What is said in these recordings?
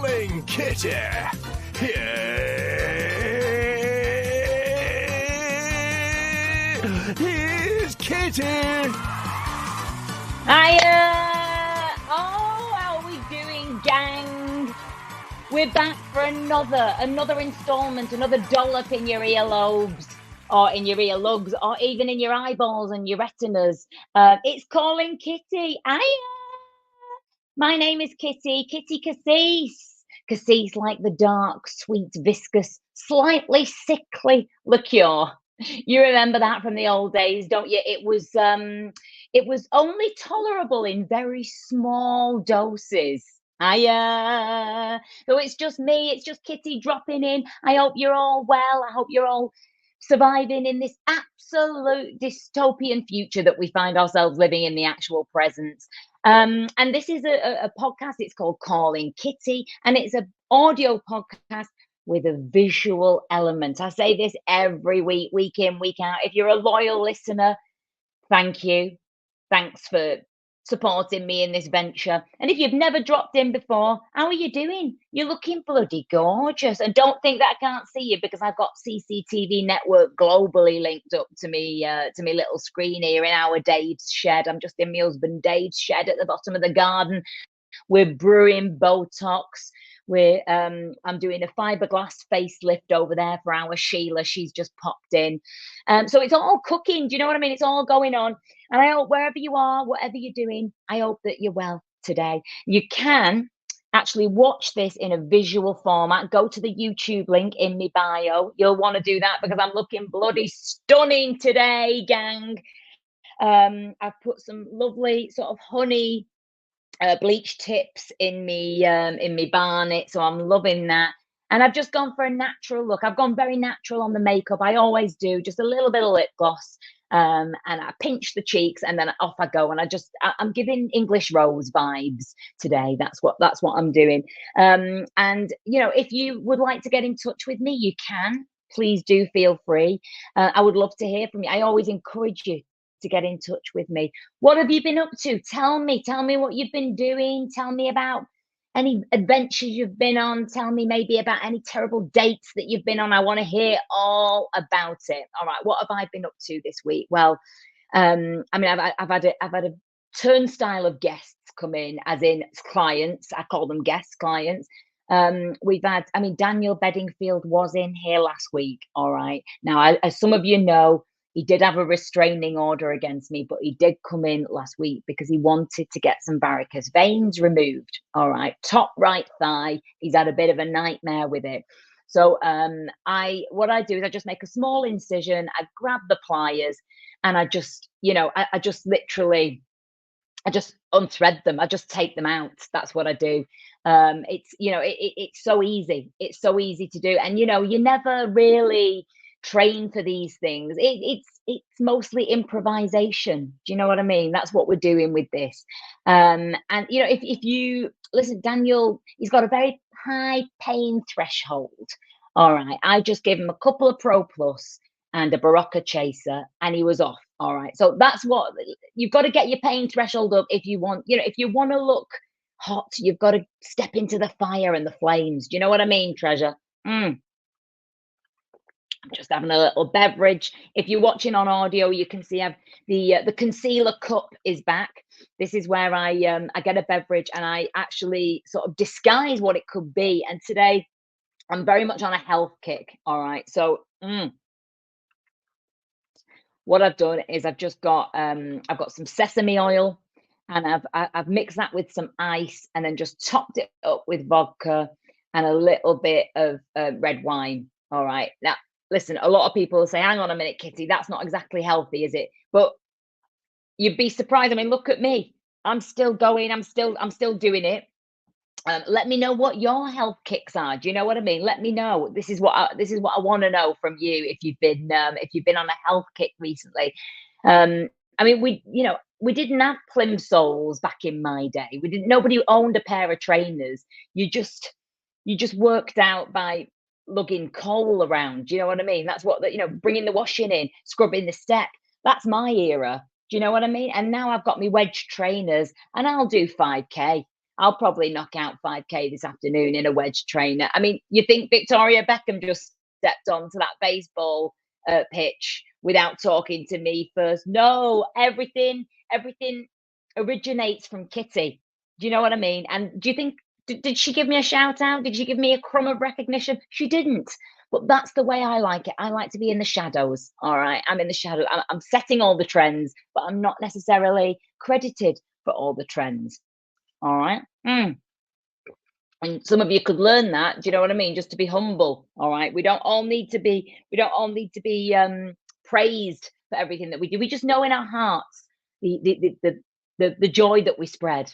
Calling Kitty. Here's Kitty. Hiya! Oh, how are we doing, gang? We're back for another installment, another dollop in your earlobes, or in your earlugs, or even in your eyeballs and your retinas. It's Calling Kitty. Hiya! My name is Kitty Cassis. Cassis like the dark, sweet, viscous, slightly sickly liqueur. You remember that from the old days, don't you? It was only tolerable in very small doses. Hiya. So it's just me, it's just Kitty dropping in. I hope you're all well. I hope you're all surviving in this absolute dystopian future that we find ourselves living in the actual present. And this is a podcast. It's called Calling Kitty, and it's an audio podcast with a visual element. I say this every week, week in, week out. If you're a loyal listener, thank you. Thanks for supporting me in this venture. And if you've never dropped in before, how are you doing? You're looking bloody gorgeous. And don't think that I can't see you, because I've got CCTV network globally linked up to me little screen here in our Dave's shed. I'm just in my husband Dave's shed at the bottom of the garden. We're brewing Botox. I'm doing a fiberglass facelift over there for our Sheila. She's just popped in. So it's all cooking. Do you know what I mean? It's all going on. And I hope wherever you are, whatever you're doing, I hope that you're well today. You can actually watch this in a visual format. Go to the YouTube link in my bio. You'll want to do that because I'm looking bloody stunning today, gang. I've put some lovely sort of honey bleach tips in me barnet, so I'm loving that. And I've just gone for a natural look. I've gone very natural on the makeup. I always do, just a little bit of lip gloss, and I pinch the cheeks, and then off I go. And I'm giving English Rose vibes today. That's what I'm doing. And if you would like to get in touch with me, you can. Please do feel free. I would love to hear from you. I always encourage you to get in touch with me. What have you been up to? Tell me what you've been doing. Tell me about any adventures you've been on. Tell me maybe about any terrible dates that you've been on. I want to hear all about it. All right, what have I been up to this week? Well, I mean, I've had a turnstile of guests come in, as in clients. I call them guest clients. We've had, Daniel Bedingfield was in here last week. All right. Now, as some of you know, he did have a restraining order against me, but he did come in last week because he wanted to get some varicose veins removed. All right. Top right thigh. He's had a bit of a nightmare with it. So what I do is I just make a small incision. I grab the pliers and I just unthread them. I just take them out. That's what I do. It's so easy. It's so easy to do. And, you never really train for these things. It's mostly improvisation. Do you know what I mean? That's what we're doing with this. And if you listen, Daniel, he's got a very high pain threshold. All right, I just gave him a couple of Pro Plus and a Barocca chaser, and he was off. All right, so that's what you've got to get your pain threshold up if you want. If you want to look hot, you've got to step into the fire and the flames. Do you know what I mean, treasure? Just having a little beverage. If you're watching on audio, you can see I've the concealer cup is back. This is where I get a beverage and I actually sort of disguise what it could be. And today I'm very much on a health kick. All right, so what I've done is I've got some sesame oil, and I've mixed that with some ice, and then just topped it up with vodka and a little bit of red wine. All right, now listen, a lot of people will say, hang on a minute, Kitty, that's not exactly healthy, is it? But you'd be surprised. I mean, look at me. I'm still going. I'm still doing it. Let me know what your health kicks are. Do you know what I mean? Let me know. This is what I want to know from you if you've been on a health kick recently. We didn't have plimsolls back in my day. Nobody owned a pair of trainers. You just worked out by lugging coal around. Do you know what I mean? That's what bringing the washing in, scrubbing the step. That's my era. Do you know what I mean? And now I've got my wedge trainers, and I'll do 5K. I'll probably knock out 5K this afternoon in a wedge trainer. I mean, you think Victoria Beckham just stepped onto that baseball pitch without talking to me first? No, everything originates from Kitty. Do you know what I mean? And do you think did she give me a shout out? Did she give me a crumb of recognition? She didn't. But that's the way I like it. I like to be in the shadows. All right. I'm in the shadow. I'm setting all the trends, but I'm not necessarily credited for all the trends. All right. And some of you could learn that. Do you know what I mean? Just to be humble. All right. We don't all need to be praised for everything that we do. We just know in our hearts the joy that we spread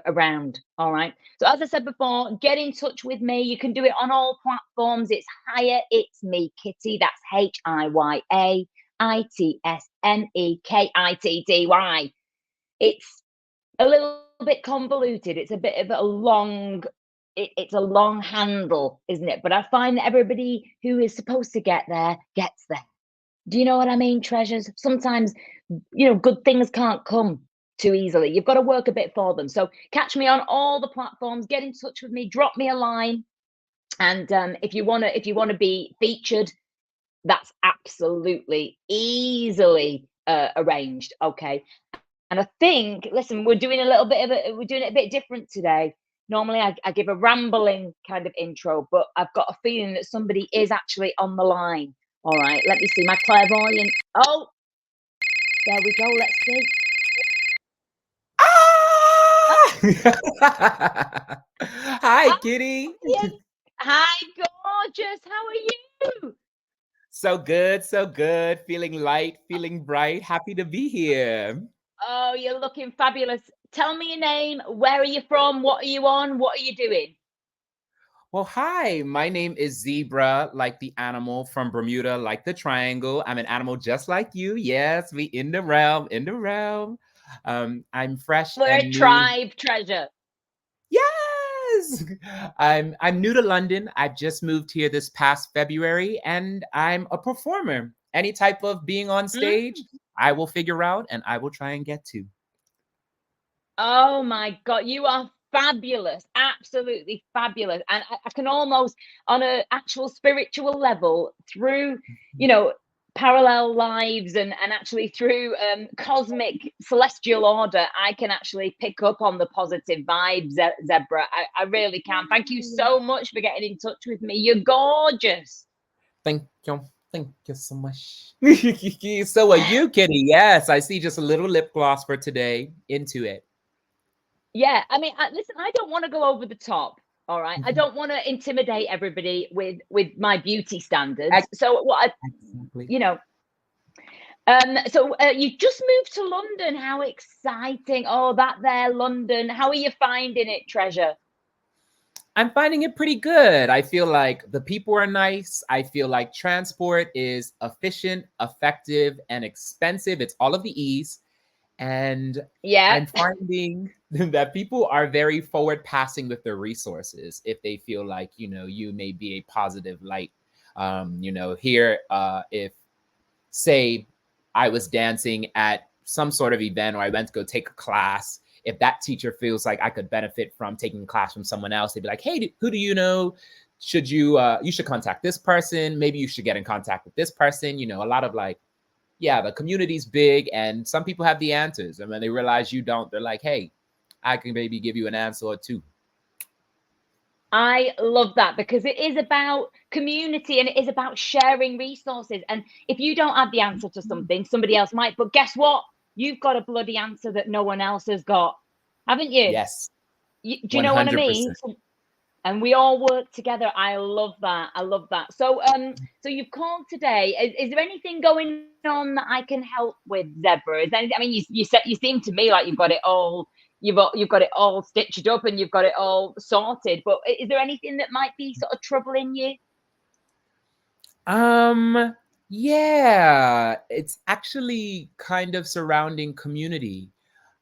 around. All right. So as I said before, get in touch with me. You can do it on all platforms. It's Hiya, it's me, Kitty. That's HIYAITSMEKITDY. It's a little bit convoluted. It's a bit of a long it's a long handle, isn't it? But I find that everybody who is supposed to get there gets there. Do you know what I mean, treasures? Sometimes, good things can't come too easily. You've got to work a bit for them. So catch me on all the platforms. Get in touch with me. Drop me a line. And if you wanna be featured, that's absolutely easily arranged. Okay. And I think, listen, we're doing it a bit different today. Normally, I give a rambling kind of intro, but I've got a feeling that somebody is actually on the line. All right, let me see my clairvoyant. Oh, there we go. Let's see. Ah! Hi, Kitty. Yes. Hi, gorgeous. How are you? So good, so good. Feeling light, feeling bright. Happy to be here. Oh, you're looking fabulous. Tell me your name. Where are you from? What are you on? What are you doing? Well, hi. My name is Zebra, like the animal from Bermuda, like the triangle. I'm an animal just like you. Yes, we in the realm, in the realm. I'm fresh We're a and new. tribe treasure. Yes. I'm new to London. I just moved here this past February and I'm a performer. Any type of being on stage, Mm. I will figure out and I will try and get to. Oh my God, you are fabulous, absolutely fabulous. And I can almost, on a actual spiritual level, through, you know, parallel lives and actually through cosmic celestial order, I can actually pick up on the positive vibes, Zebra. I really can. Thank you so much for getting in touch with me. You're gorgeous. Thank you. Thank you so much. So are you, Kitty? Yes, I see just a little lip gloss for today. Into it. Yeah, I mean, listen, I don't want to go over the top. All right, I Mhm. don't want to intimidate everybody with my beauty standards. Ex- So Exactly. you know, you just moved to London. How exciting! Oh, that there, London. How are you finding it, treasure? I'm finding it pretty good. I feel like the people are nice. I feel like transport is efficient, effective, and expensive. It's all of the E's. And Yeah. I'm finding that people are very forward passing with their resources if they feel like, you may be a positive light. Here, if say I was dancing at some sort of event or I went to go take a class, if that teacher feels like I could benefit from taking a class from someone else, they'd be like, "Hey, who do you know? Should you should contact this person? Maybe you should get in contact with this person." A lot of like, yeah, the community's big, and some people have the answers, and when they realize you don't, they're like, "Hey, I can maybe give you an answer or two." I love that because it is about community and it is about sharing resources. And if you don't have the answer to something, somebody else might. But guess what? You've got a bloody answer that no one else has got, haven't you? Yes, Do you know what I mean? 100%. And we all work together. I love that. I love that. So you've called today. Is there anything going on that I can help with, Zebra? I mean, you seem to me like you've got it all. You've got it all stitched up and you've got it all sorted. But is there anything that might be sort of troubling you? Um, yeah, it's actually kind of surrounding community.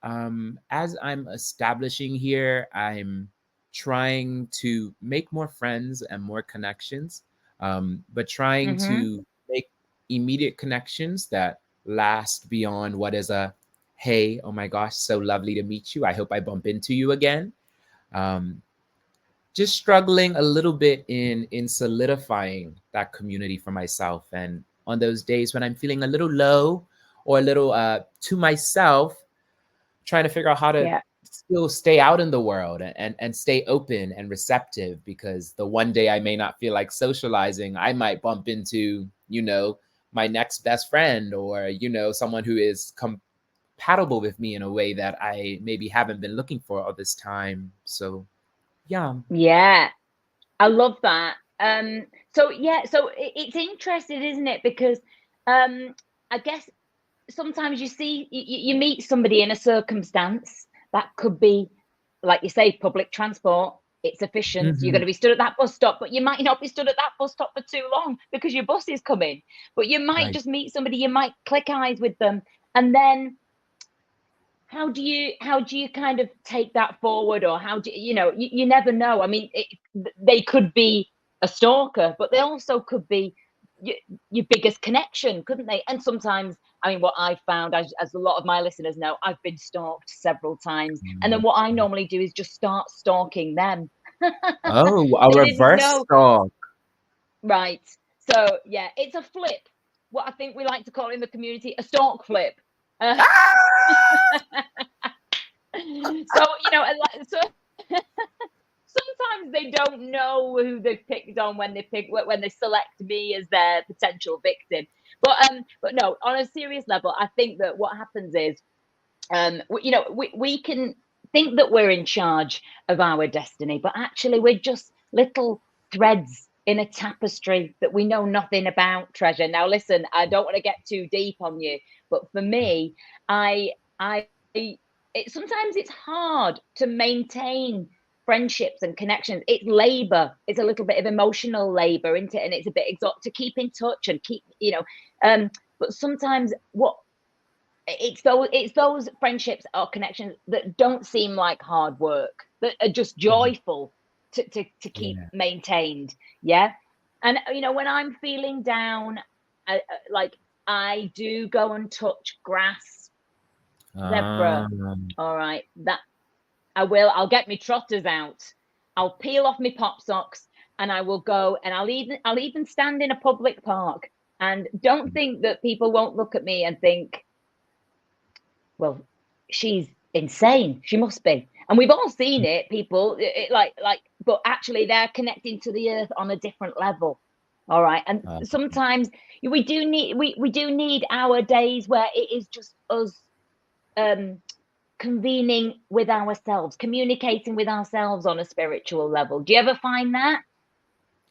As I'm establishing here, I'm trying to make more friends and more connections, but trying Mm-hmm. to make immediate connections that last beyond what is a, hey, oh my gosh, so lovely to meet you. I hope I bump into you again. Um, just struggling a little bit in solidifying that community for myself. And on those days when I'm feeling a little low or a little to myself, trying to figure out how to Yeah. still stay out in the world and stay open and receptive, because the one day I may not feel like socializing, I might bump into, my next best friend, or, someone who is compatible with me in a way that I maybe haven't been looking for all this time. So, yeah. Yeah. I love that. So yeah, so it's interesting, isn't it? Because I guess sometimes you see you meet somebody in a circumstance that could be, like you say, public transport. It's efficient. You're Mhm. going to be stood at that bus stop, but you might not be stood at that bus stop for too long because your bus is coming. But you might Right. just meet somebody. You might click eyes with them, and then how do you kind of take that forward, or how do you never know. I mean, they could be a stalker, but they also could be your, your biggest connection, couldn't they? And sometimes, I mean, what I found, as a lot of my listeners know, I've been stalked several times, and then what I normally do is just start stalking them. Oh, a They didn't reverse know. stalk. Right. So yeah, it's a flip, what I think we like to call in the community a stalk flip. uh, so so sometimes they don't know who they've picked on when they select me as their potential victim. But no, on a serious level, I think that what happens is, we can think that we're in charge of our destiny, but actually we're just little threads in a tapestry that we know nothing about. Treasure. Now listen, I don't want to get too deep on you, but for me, I sometimes it's hard to maintain friendships and connections. It's labor. It's a little bit of emotional labor, isn't it? And it's a bit exhausting to keep in touch and keep, but sometimes what it's those friendships or connections that don't seem like hard work, that are just Mhm. joyful to keep Yeah. maintained. Yeah. And when I'm feeling down, like, I do go and touch grass, zebra. Um, All right, that I will. I'll get my trotters out. I'll peel off my pop socks, and I will go, and I'll even stand in a public park, and don't think that people won't look at me and think, well, she's insane. She must be. And we've all seen it, people, but actually they're connecting to the earth on a different level. All right. And uh, sometimes we do need our days where it is just us, um convening with ourselves, communicating with ourselves on a spiritual level. Do you ever find that?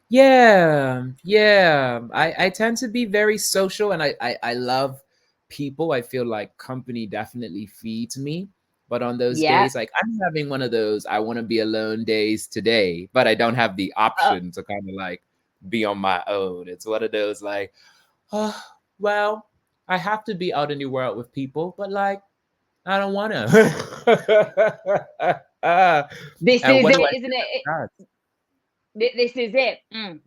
yeah, yeah. I tend to be very social, and I love people. I feel like company definitely feeds me. But on those Yeah. days, like I'm having one of those I want to be alone days today, but I don't have the Uh, option to kind of like be on my own. It's one of those like, oh, well, I have to be out in the world with people, but like I don't want to. this And is what do I it, do isn't it? with that? This is it. Mm.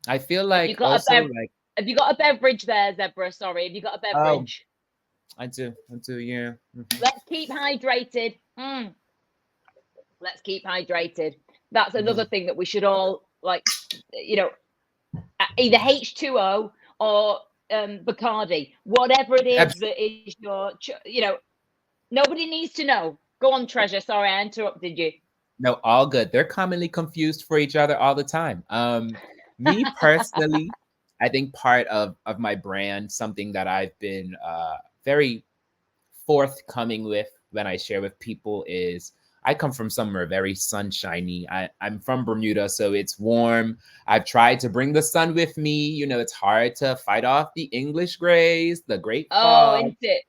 I feel Have you like got a also bev- like, have you got a beverage there, Zebra? Sorry, have you got a oh, beverage? I do, yeah. Let's keep hydrated. Let's keep hydrated. That's another Mhm. thing that we should all, like, you know, either H2O or Bacardi, whatever it is that is nobody needs to know. Go on, Treasure. Sorry, I interrupted you. No, all good. They're commonly confused for each other all the time. Me personally, I think part of my brand, something that I've been very forthcoming with when I share with people is I come from somewhere very sunshiny. I'm from Bermuda, so it's warm. I've tried to bring the sun with me. It's hard to fight off the English grays, the great Oh, fog. isn't it?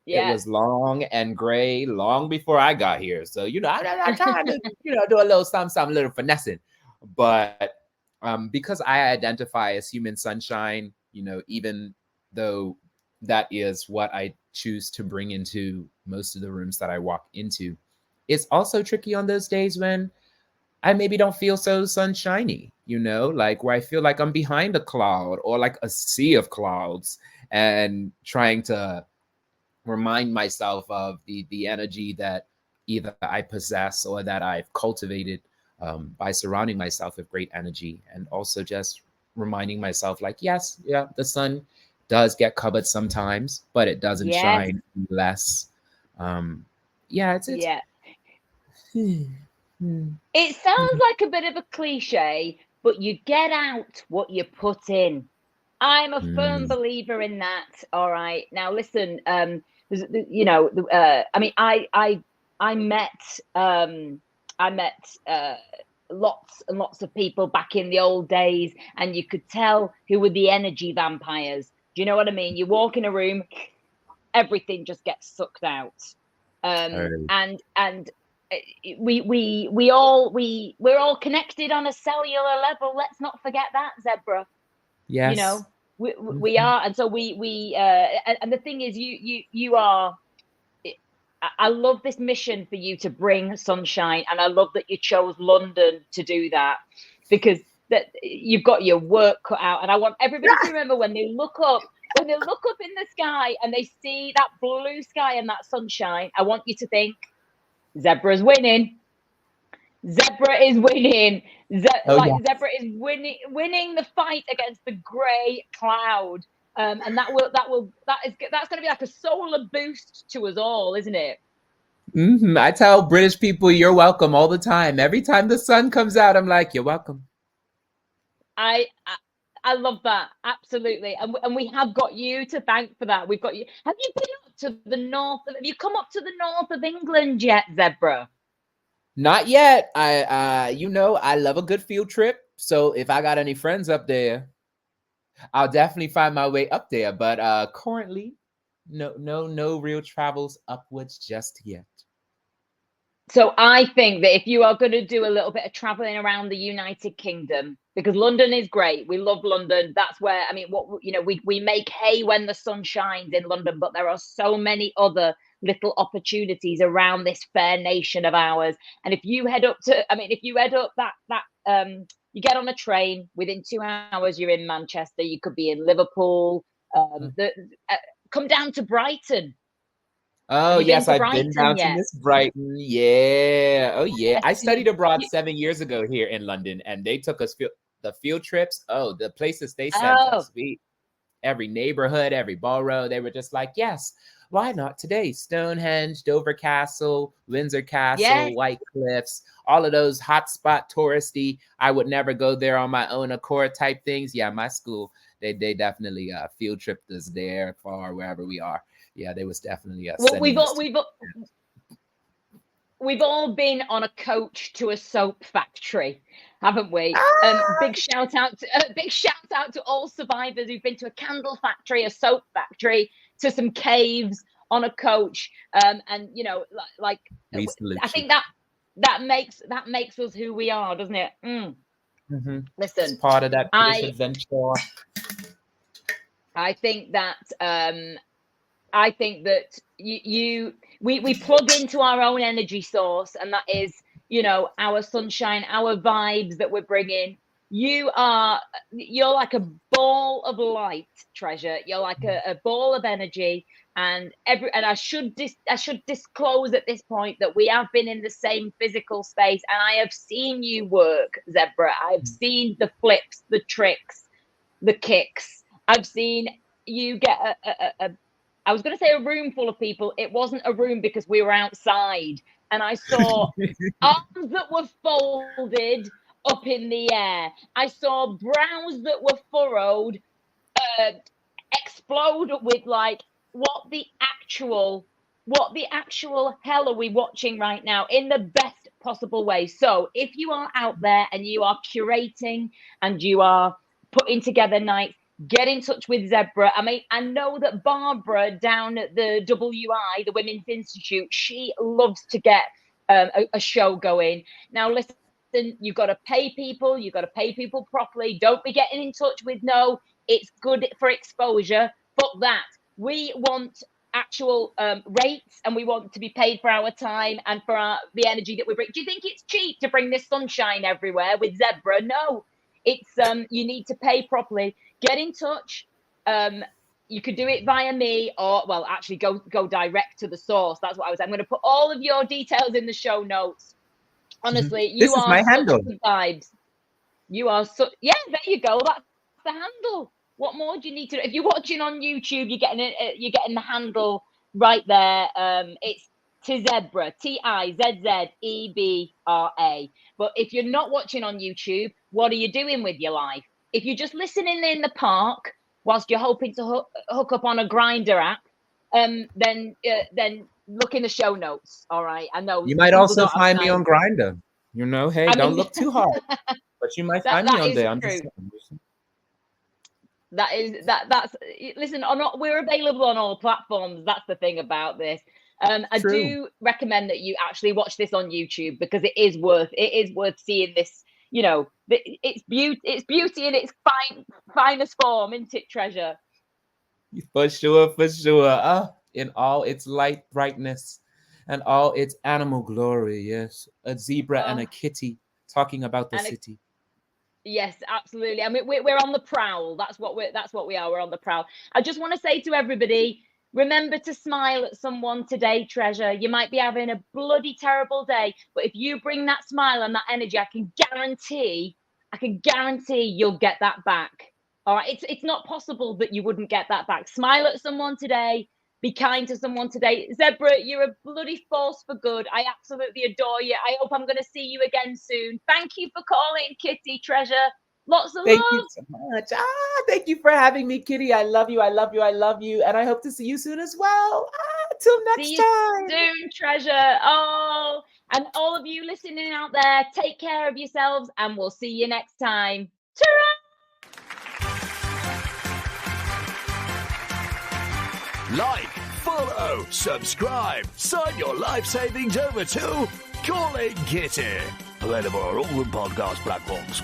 It Yeah. was long and gray long before I got here. So, I'm trying to, do a little something, a little finessing. But because I identify as human sunshine, even though that is what I choose to bring into most of the rooms that I walk into, it's also tricky on those days when I maybe don't feel so sunshiny, like where I feel like I'm behind a cloud or like a sea of clouds and trying to remind myself of the energy that either I possess or that I've cultivated by surrounding myself with great energy, and also just reminding myself, like, yes, yeah, the sun does get covered sometimes, but it doesn't Yes. shine less. Um, yeah, it's Yeah. Hmm. It sounds like a bit of a cliche, but you get out what you put in. I'm a firm Mm. believer in that. All right. Now listen, I mean, I met lots and lots of people back in the old days, and you could tell who were the energy vampires. Do you know what I mean? You walk in a room, everything just gets sucked out. Totally. And we're all connected on a cellular level. Let's not forget that, Zebra. You Yes. know, we Mhm. are, and so we and the thing is, you are. I love this mission for you to bring sunshine, and I love that you chose London to do that, because that you've got your work cut out. And I want everybody to remember, when they look up, in the sky and they see that blue sky and that sunshine, I want you to think, Zebra's winning. Zebra is winning. Oh yeah. Zebra is winning the fight against the grey cloud. And that's going to be like a solar boost to us all, isn't it? I tell British people you're welcome all the time. Every time the sun comes out, I'm like, you're welcome. I, I I love that, absolutely, and we have got you to thank for that. We've got you. Have you been up to the north? Have you come up to the north of England yet, Zebra? Not yet. I love a good field trip. So if I got any friends up there, I'll definitely find my way up there. But currently, no real travels upwards just yet. So I think that if you are going to do a little bit of traveling around the United Kingdom, because London is great, we love London. That's where, I mean, we make hay when the sun shines in London, but there are so many other little opportunities around this fair nation of ours. And if you head up you get on a train, within 2 hours you're in Manchester. You could be in Liverpool. Mm. Uh, Come down to Brighton. Have Oh you been yes, to I've been Brighton down to yet? Miss Brighton. Yeah. Oh yeah. Yes, I you, studied abroad you, 7 years ago here in London, and they took us the field trips. Oh, the places they sent oh, us. We every neighborhood, every borough, they were just like, yes, why not today? Stonehenge, Dover Castle, Windsor Castle, yes. White Cliffs, all of those hotspot touristy, I would never go there on my own accord type things. Yeah, my school, they definitely field tripped us there far wherever we are. Yeah, they was definitely Well, sending us to. we've all been on a coach to a soap factory, haven't we? Ah! Big shout out to all survivors who've been to a candle factory, a soap factory, to some caves on a coach. And like We I salute you. think that makes us who we are, doesn't it? It's Listen, part of that British I adventure. I think that we plug into our own energy source, and that is, our sunshine, our vibes that we're bringing. You're like a ball of light, Treasure. You're like a ball of energy. And I should disclose at this point that we have been in the same physical space, and I have seen you work, Zebra. I've seen the flips, the tricks, the kicks. I've seen you get I was going to say a room full of people. It wasn't a room because we were outside, and I saw arms that were folded up in the air. I saw brows that were furrowed explode with, like, what the actual hell are we watching right now, in the best possible way. So if you are out there and you are curating and you are putting together nights, get in touch with Zebra. I mean, I know that Barbara down at the WI, the Women's Institute, she loves to get a show going. Now, listen, you've got to pay people. You've got to pay people properly. Don't be getting in touch with no, it's good for exposure. Fuck that. We want actual rates, and we want to be paid for our time and for the energy that we bring. Do you think it's cheap to bring this sunshine everywhere with Zebra? No, it's you need to pay properly. Get in touch. you could do it via me, or well, actually go direct to the source. That's what I was. I'm going to put all of your details in the show notes. Honestly, This you is are my such handle. good vibes. You are so yeah. There you go. That's the handle. What more do you need to? If you're watching on YouTube, you're getting the handle right there. It's Tizzebra, Tizzebra. But if you're not watching on YouTube, what are you doing with your life? If you're just listening in the park whilst you're hoping to hook up on a Grinder app, then look in the show notes. All right, I know You might people also don't have find me time. on Grinder. You know, hey, I don't mean- look too hard, but you might find me that on is there. I'm true. just saying. That's listen, we're available on all platforms. That's the thing about this. I True. do recommend that you actually watch this on YouTube, because it is worth seeing this. You know, it's beauty in its finest form, isn't it, Treasure? For sure. In all its light brightness and all its animal glory. Yes, a zebra and a kitty talking about the city. Yes, absolutely. I mean, we're on the prowl. That's what we are. We're on the prowl. I just want to say to everybody, remember to smile at someone today, Treasure. You might be having a bloody terrible day, but if you bring that smile and that energy, I can guarantee you'll get that back. All right. It's not possible that you wouldn't get that back. Smile at someone today. Be kind to someone today. Zebra, you're a bloody force for good. I absolutely adore you. I hope I'm going to see you again soon. Thank you for calling, Kitty, Treasure. Lots of love. Thank you so much. Thank you for having me, Kitty. I love you. And I hope to see you soon as well. Till next See you time. soon, Treasure. Oh, and all of you listening out there, take care of yourselves, and we'll see you next time. Ta-ra! Like, follow, subscribe, sign your life savings over to Calling Kitty. Available on all the podcast platforms.